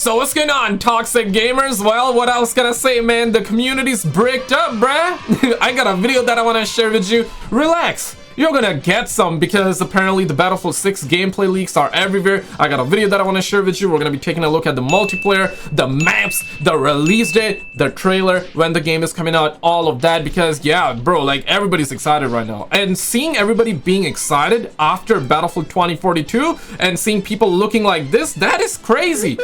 So what's going on, toxic gamers? Well, what else can I say, man? The community's bricked up, bruh. I got a video that I want to share with you. Relax. You're gonna get some because apparently the Battlefield 6 gameplay leaks are everywhere. I got a video that I want to share with you. We're gonna be taking a look at the multiplayer, the maps, the release date, the trailer, when the game is coming out, all of that. Because yeah, bro, like everybody's excited right now. And seeing everybody being excited after Battlefield 2042 and seeing people looking like this, that is crazy.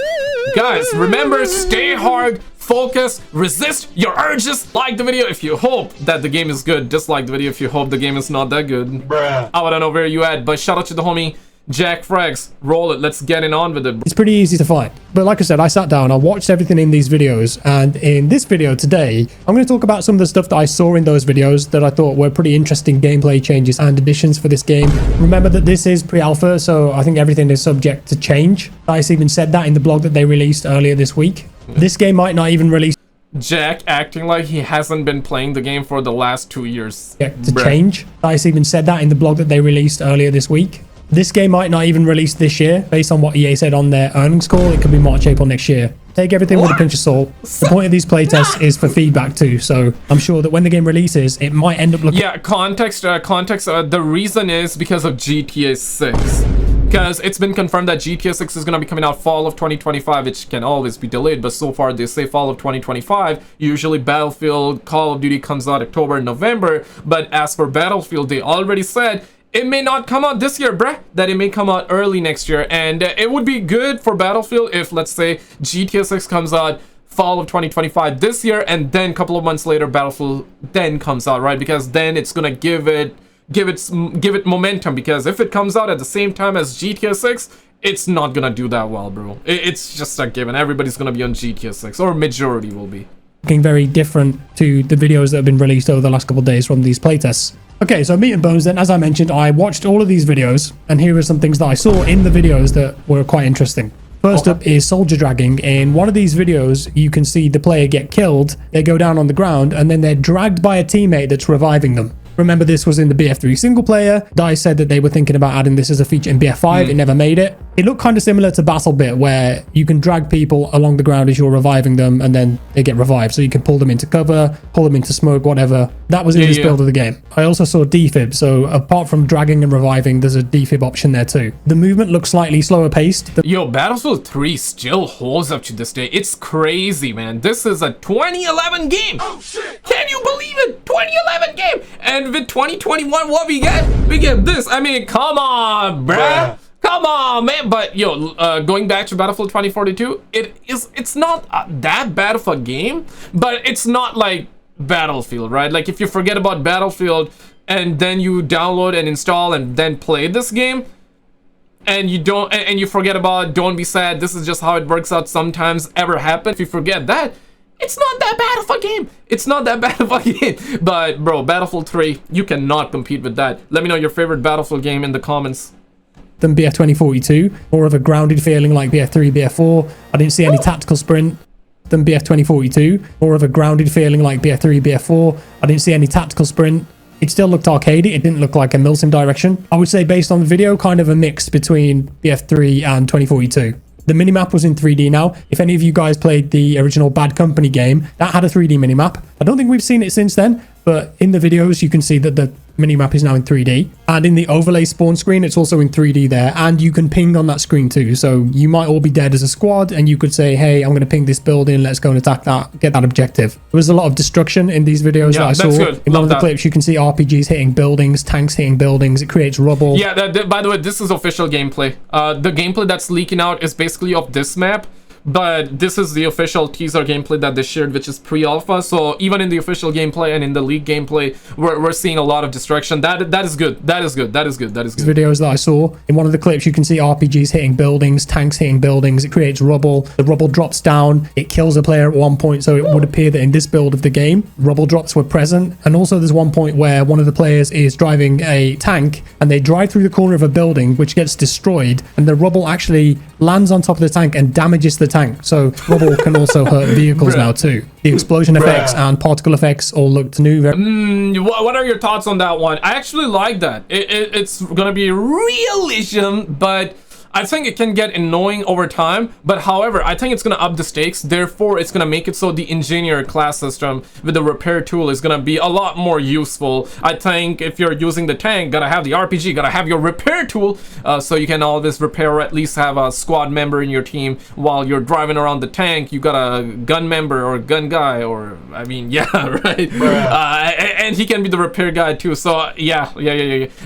Guys, remember, stay hard, focus, resist your urges. Like the video if you hope that the game is good. Dislike the video if you hope the game is not that good. Bruh. I don't know where you at, but shout out to the homie Jack Frags. Roll it, let's get it on with it. It's pretty easy to find, but like I said, I sat down, I watched everything in these videos, and in this video today I'm going to talk about some of the stuff that I saw in those videos that I thought were pretty interesting gameplay changes and additions for this game. Remember that this is pre-alpha, so I think everything is subject to change. DICE even said that in the blog that they released earlier this week. This game might not even release. Jack acting like he hasn't been playing the game for the last 2 years. To change. DICE even said that in the blog that they released earlier this week. This game might not even release this year, based on what EA said on their earnings call. It could be March, April next year. Take everything with a pinch of salt. The point of these playtests is for feedback too, so I'm sure that when the game releases, it might end up looking... Yeah, context, the reason is because of GTA 6. Because it's been confirmed that GTA 6 is going to be coming out fall of 2025, which can always be delayed, but so far they say fall of 2025. Usually Battlefield, Call of Duty comes out October, November, but as for Battlefield, they already said it may not come out this year, bruh, that it may come out early next year. And it would be good for Battlefield if, let's say, GTA 6 comes out fall of 2025 this year, and then a couple of months later Battlefield then comes out, right? Because then it's gonna give it momentum, because if it comes out at the same time as GTA 6, it's not gonna do that well, bro. It's just a given. Everybody's gonna be on GTA 6, or majority will be. Looking very different to the videos that have been released over the last couple of days from these playtests. Okay, so meat and bones then, as I mentioned, I watched all of these videos, and here are some things that I saw in the videos that were quite interesting. First up is soldier dragging. In one of these videos, you can see the player get killed, they go down on the ground, and then they're dragged by a teammate that's reviving them. Remember, this was in the BF3 single player. DICE said that they were thinking about adding this as a feature in BF5. It never made it. It looked kind of similar to BattleBit, where you can drag people along the ground as you're reviving them, and then they get revived. So you can pull them into cover, pull them into smoke, whatever. That was in this build of the game. I also saw defib. So apart from dragging and reviving, there's a defib option there too. The movement looks slightly slower paced. Yo, Battlefield 3 still holds up to this day. It's crazy, man. This is a 2011 game. Oh, shit. Can you believe it? 2011 game. And with 2021, what we get? We get this. I mean, come on, bruh. Come on, man. But yo, going back to Battlefield 2042, it's not that bad of a game, but it's not like Battlefield, right? Like if you forget about Battlefield and then you download and install and then play this game, and you don't, and you forget about don't be sad, this is just how it works out sometimes, ever happen. If you forget that, it's not that bad of a game. It's not that bad of a game. But bro, Battlefield 3, you cannot compete with that. Let me know your favorite Battlefield game in the comments. Than BF 2042, more of a grounded feeling like BF3, BF4. I didn't see any tactical sprint. Than BF 2042, more of a grounded feeling like BF3, BF4. I didn't see any tactical sprint. It still looked arcadey. It didn't look like a milsim direction. I would say, based on the video, kind of a mix between BF3 and 2042. The minimap was in 3D now. If any of you guys played the original Bad Company game, that had a 3D minimap. I don't think we've seen it since then, but in the videos you can see that the minimap is now in 3D. And in the overlay spawn screen, it's also in 3D there, and you can ping on that screen too. So you might all be dead as a squad, and you could say, hey, I'm going to ping this building, let's go and attack that, get that objective. There was a lot of destruction in these videos that I saw. Good. In one of the clips, you can see RPGs hitting buildings, tanks hitting buildings, it creates rubble. Yeah, by the way, this is official gameplay. The gameplay that's leaking out is basically of this map, but this is the official teaser gameplay that they shared, which is pre-alpha. So even in the official gameplay and in the leak gameplay, we're seeing a lot of destruction. That is good. That is good. That is good. That is good. Videos that I saw, in one of the clips, you can see RPGs hitting buildings, tanks hitting buildings. It creates rubble. The rubble drops down. It kills a player at one point. So it would appear that in this build of the game, rubble drops were present. And also there's one point where one of the players is driving a tank, and they drive through the corner of a building, which gets destroyed, and the rubble actually lands on top of the tank and damages the tank. So rubble can also hurt vehicles now too. The explosion effects and particle effects all looked new. What are your thoughts on that one? I actually like that. It's gonna be realism, but I think it can get annoying over time, but however, I think it's gonna up the stakes. Therefore, it's gonna make it so the engineer class system with the repair tool is gonna be a lot more useful. I think if you're using the tank, gotta have the RPG, gotta have your repair tool, so you can always repair or at least have a squad member in your team while you're driving around the tank. You got a gun member or gun guy, or I mean, yeah, right. And he can be the repair guy too. So yeah.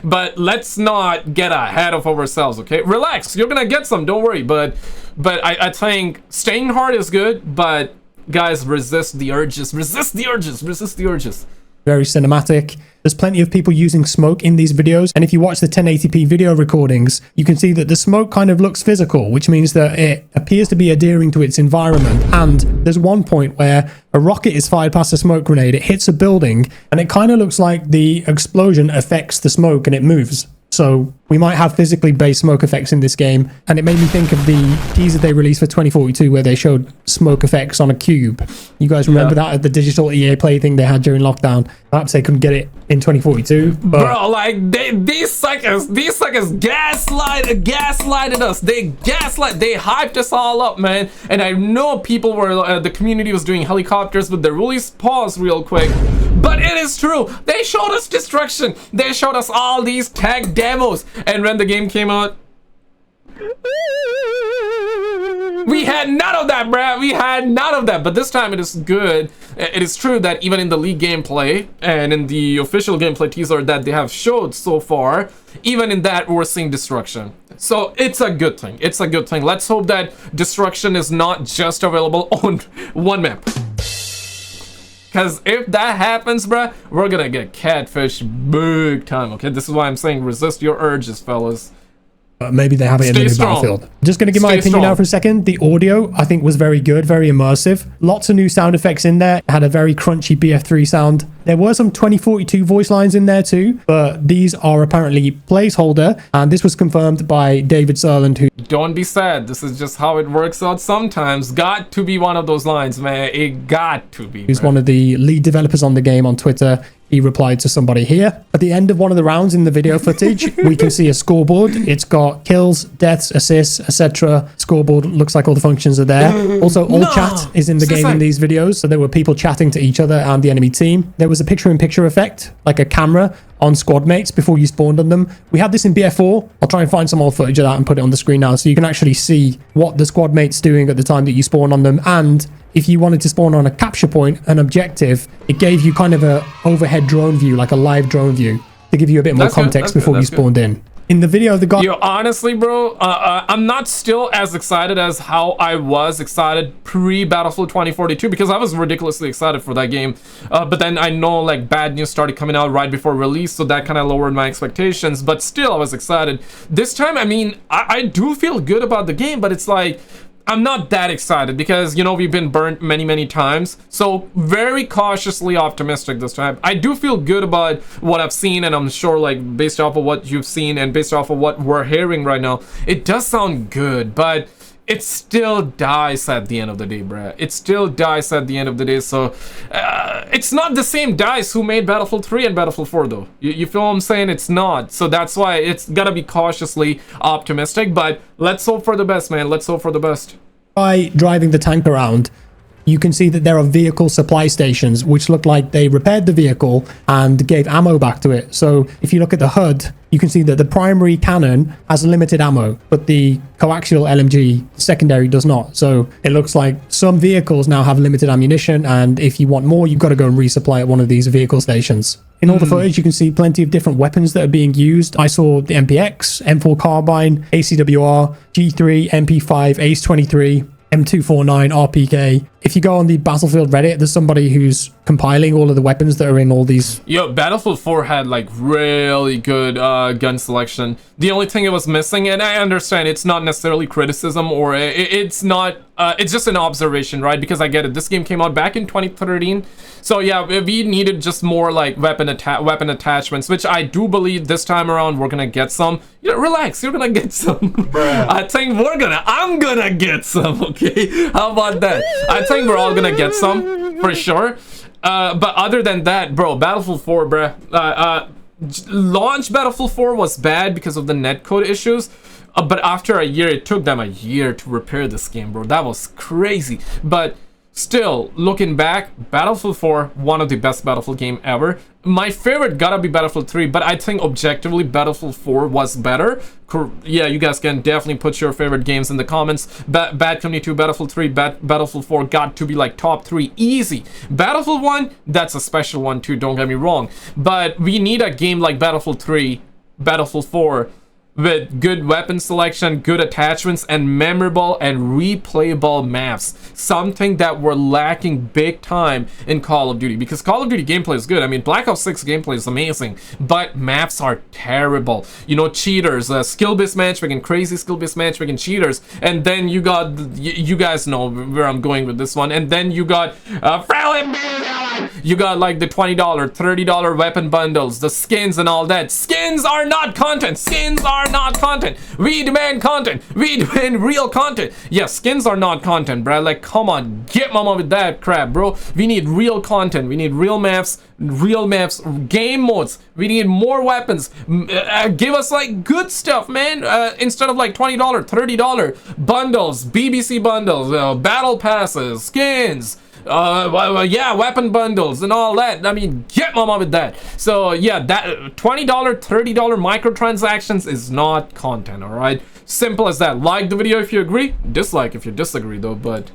But let's not get ahead of ourselves, okay? Relax. You're gonna get some, don't worry. But I think staying hard is good, but guys, resist the urges. Resist the urges. Very cinematic. There's plenty of people using smoke in these videos, and if you watch the 1080p video recordings, you can see that the smoke kind of looks physical, which means that it appears to be adhering to its environment. And there's one point where a rocket is fired past a smoke grenade, it hits a building, and it kind of looks like the explosion affects the smoke and it moves. So we might have physically based smoke effects in this game, and it made me think of the teaser they released for 2042 where they showed smoke effects on a cube. You guys remember that at the digital EA Play thing they had during lockdown? Perhaps they couldn't get it in 2042. Bro, like these suckers gaslighted us. They hyped us all up, man. And I know people were the community was doing helicopters with the release. Pause real quick. But it is true. They showed us destruction. They showed us all these tech demos. And when the game came out, we had none of that, bruh. We had none of that. But this time it is good. It is true that even in the leak gameplay and in the official gameplay teaser that they have showed so far, even in that we're seeing destruction. So it's a good thing. It's a good thing. Let's hope that destruction is not just available on one map. Because if that happens, bruh, we're gonna get catfish big time, okay? This is why I'm saying resist your urges, fellas. Maybe they have it in the new Battlefield. Just going to give my opinion now for a second. The audio, I think, was very good, very immersive. Lots of new sound effects in there. It had a very crunchy BF3 sound. There were some 2042 voice lines in there too, but these are apparently placeholder, and this was confirmed by David Serland, who... Don't be sad. This is just how it works out sometimes. Got to be one of those lines, man. It got to be. Who's one of the lead developers on the game on Twitter. He replied to somebody here. At the end of one of the rounds in the video footage, we can see a scoreboard. It's got kills, deaths, assists, etc. Scoreboard looks like all the functions are there. Also, all chat is in the game in these videos. So there were people chatting to each other and the enemy team. There was a picture-in-picture effect, like a camera on squad mates before you spawned on them. We had this in BF4. I'll try and find some old footage of that and put it on the screen now so you can actually see what the squad mate's doing at the time that you spawn on them. And if you wanted to spawn on a capture point, an objective, it gave you kind of a overhead drone view, like a live drone view, to give you a bit more context before you spawned in. In the video, the guy... Yo, honestly, bro, I'm not still as excited as how I was excited pre-Battlefield 2042, because I was ridiculously excited for that game. But then I know, like, bad news started coming out right before release, so that kind of lowered my expectations. But still, I was excited. This time, I mean, I do feel good about the game, but it's like... I'm not that excited because, you know, we've been burnt many times. So very cautiously optimistic this time. I do feel good about what I've seen, and I'm sure, like, based off of what you've seen and based off of what we're hearing right now, it does sound good, but it still dies at the end of the day, bruh. It still dies at the end of the day. So it's not the same DICE who made Battlefield 3 and Battlefield 4, though. You feel what I'm saying? It's not. So that's why it's gotta be cautiously optimistic, but let's hope for the best, man. Let's hope for the best. By driving the tank around, you can see that there are vehicle supply stations which look like they repaired the vehicle and gave ammo back to it. So if you look at the HUD, you can see that the primary cannon has limited ammo, but the coaxial LMG secondary does not. So it looks like some vehicles now have limited ammunition, and if you want more, you've got to go and resupply at one of these vehicle stations. In all the footage, you can see plenty of different weapons that are being used. I saw the MPX, M4 carbine, ACWR, G3, MP5, ACE-23, M249, RPK. If you go on the Battlefield Reddit, there's somebody who's compiling all of the weapons that are in all these. Yo, Battlefield 4 had like really good gun selection. The only thing it was missing, and I understand it's not necessarily criticism or it's not, it's just an observation, right? Because I get it. This game came out back in 2013. So yeah, we needed just more like weapon attachments, which I do believe this time around we're gonna get some. Yeah, relax, you're gonna get some. I think I'm gonna get some, okay? How about that? I think we're all gonna get some, for sure. But other than that, bro, Battlefield 4, bruh. Launch Battlefield 4 was bad because of the netcode issues. But after a year, it took them a year to repair this game, bro. That was crazy. But still, looking back, Battlefield 4, one of the best Battlefield game ever. My favorite gotta be Battlefield 3, but I think objectively Battlefield 4 was better. Yeah, you guys can definitely put your favorite games in the comments. Bad Company 2, Battlefield 3, Battlefield 4 got to be like top 3 easy. Battlefield 1, that's a special one too, don't get me wrong. But we need a game like Battlefield 3, Battlefield 4, with good weapon selection, good attachments, and memorable and replayable maps. Something that we're lacking big time in Call of Duty, because Call of Duty gameplay is good. I mean, Black Ops 6 gameplay is amazing, but maps are terrible. You know, cheaters, skill-based matchmaking, crazy skill-based matchmaking, cheaters, and then you got, you guys know where I'm going with this one, and then you got you got like the $20, $30 weapon bundles, the skins and all that. Skins are not content. Skins are not content. We demand content. We demand real content. Yeah, skins are not content, bro. Like, come on, get mama with that crap, bro. We need real content. We need real maps, game modes. We need more weapons. Give us like good stuff, man. Instead of like $20, $30 bundles, BBC bundles, battle passes, skins. Yeah, weapon bundles and all that. I mean, get mama with that. So yeah, that $20, $30 microtransactions is not content. All right, simple as that. Like the video if you agree, dislike if you disagree though. But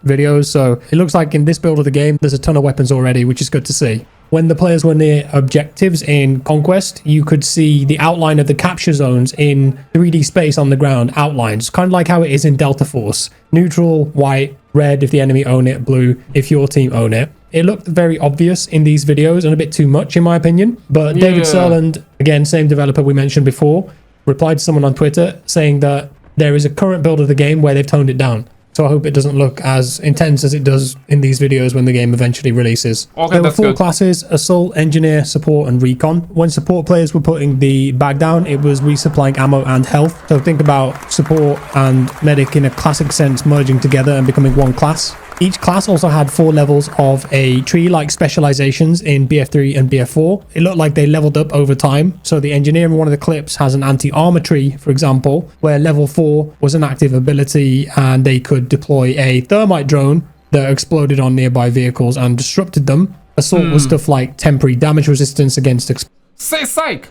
videos, so it looks like in this build of the game there's a ton of weapons already, which is good to see. When the players were near objectives in Conquest, you could see the outline of the capture zones in 3D space on the ground, outlines, kind of like how it is in Delta Force. Neutral, white, red if the enemy own it, blue if your team own it. It looked very obvious in these videos and a bit too much in my opinion. But yeah. David Serland, again, same developer we mentioned before, replied to someone on Twitter saying that there is a current build of the game where they've toned it down. So I hope it doesn't look as intense as it does in these videos when the game eventually releases. Okay, there were 4 classes: Assault, Engineer, Support, and Recon. When Support players were putting the bag down, it was resupplying ammo and health. So think about Support and Medic in a classic sense merging together and becoming one class. Each class also had 4 levels of a tree-like specializations in BF3 and BF4. It looked like they leveled up over time. So the Engineer in one of the clips has an anti-armor tree, for example, where level 4 was an active ability and they could deploy a thermite drone that exploded on nearby vehicles and disrupted them. Assault was stuff like temporary damage resistance against Say psych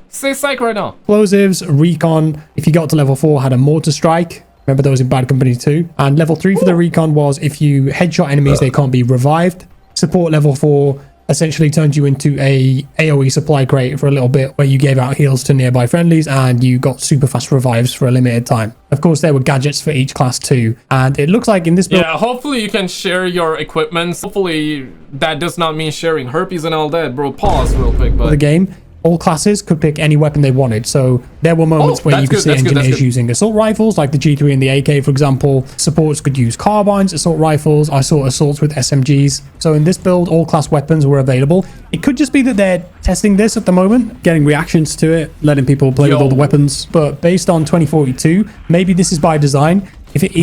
right now. Explosives. Recon, if you got to level 4, had a mortar strike. Remember those in Bad Company 2. And level 3 for the Recon was if you headshot enemies, they can't be revived. Support level 4 essentially turned you into a AoE supply crate for a little bit where you gave out heals to nearby friendlies and you got super fast revives for a limited time. Of course, there were gadgets for each class too. And it looks like in this build... Yeah, hopefully you can share your equipment. Hopefully that does not mean sharing herpes and all that, bro. Pause real quick, but... The game... All classes could pick any weapon they wanted, so there were moments where you could see engineers using assault rifles like the G3 and the AK, for example. Supports could use carbines, assault rifles. I saw assaults with SMGs. So in this build, all class weapons were available. It could just be that they're testing this at the moment, getting reactions to it, letting people play with all the weapons. But based on 2042, maybe this is by design.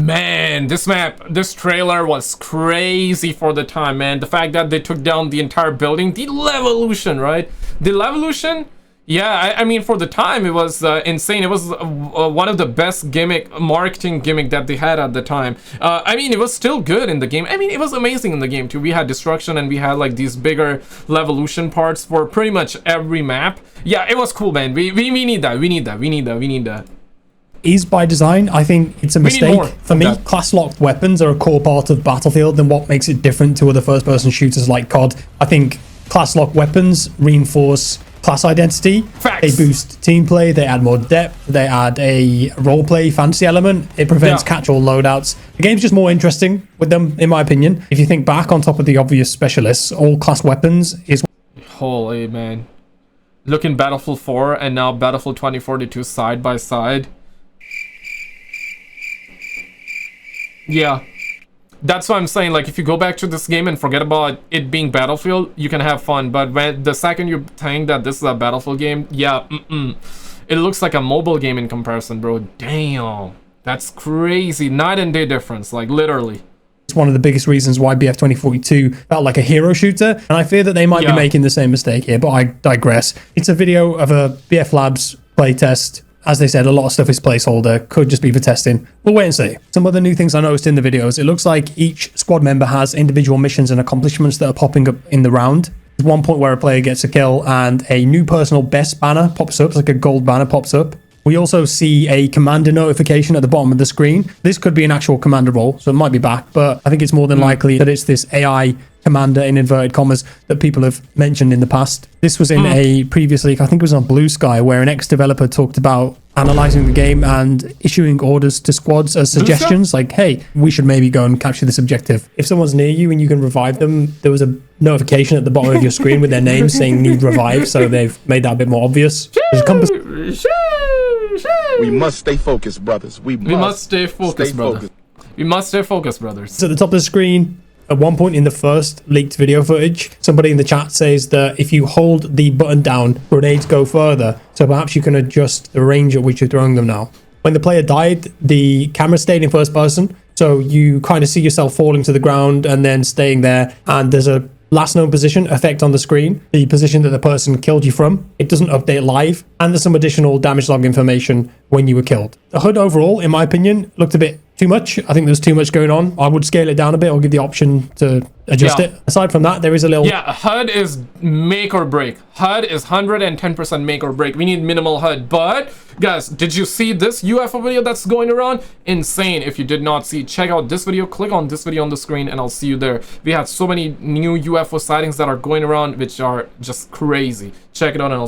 Man, this trailer was crazy for the time, man. The fact that they took down the entire building, the Levolution, right? The Levolution, yeah, I mean, for the time, it was insane. It was one of the best marketing gimmick that they had at the time. I mean, it was still good in the game. I mean, it was amazing in the game, too. We had Destruction, and we had, like, these bigger Levolution parts for pretty much every map. Yeah, it was cool, man. We need that. We need that. Is by design. I think it's a mistake. For me, class-locked weapons are a core part of Battlefield and what makes it different to other first-person shooters like COD. I think class-locked weapons reinforce class identity. Facts. They boost team play, they add more depth, they add a roleplay fantasy element. It prevents catch-all loadouts. The game's just more interesting with them, in my opinion. If you think back, on top of the obvious specialists, all class weapons is... Holy man. Look in Battlefield 4 and now Battlefield 2042 side by side. Yeah, that's what I'm saying. Like, if you go back to this game and forget about it being Battlefield, you can have fun. But when the second you think that this is a Battlefield game, yeah, it looks like a mobile game in comparison, bro. Damn, that's crazy. Night and day difference, like literally. It's one of the biggest reasons why BF 2042 felt like a hero shooter, and I fear that they might be making the same mistake here, but I digress. It's a video of a BF Labs playtest as they said, a lot of stuff is placeholder, could just be for testing. We'll wait and see. Some other new things I noticed in the videos, it looks like each squad member has individual missions and accomplishments that are popping up in the round. There's one point where a player gets a kill and a new personal best banner pops up, it's like a gold banner pops up. We also see a commander notification at the bottom of the screen. This could be an actual commander role, so it might be back, but I think it's more than likely that it's this AI commander in inverted commas that people have mentioned in the past. This was in a previous leak, I think it was on Blue Sky, where an ex-developer talked about analyzing the game and issuing orders to squads as suggestions, like, hey, we should maybe go and capture this objective. If someone's near you and you can revive them, there was a notification at the bottom of your screen with their name saying need revive, so they've made that a bit more obvious. We must stay focused, brothers. We must stay focused, brother. We must stay focused, brothers. So at the top of the screen, at one point in the first leaked video footage, somebody in the chat says that if you hold the button down, grenades go further. So perhaps you can adjust the range at which you're throwing them now. When the player died, the camera stayed in first person. So you kind of see yourself falling to the ground and then staying there. And there's a last known position effect on the screen, the position that the person killed you from. It doesn't update live, and there's some additional damage log information when you were killed. The HUD overall, in my opinion, looked a bit too much. I think there's too much going on. I would scale it down a bit or give the option to adjust it. Aside from that, there is a little... Yeah, HUD is make or break. HUD is 110% make or break. We need minimal HUD. But, guys, did you see this UFO video that's going around? Insane. If you did not see, check out this video. Click on this video on the screen and I'll see you there. We had so many new UFO sightings that are going around, which are just crazy. Check it out and I'll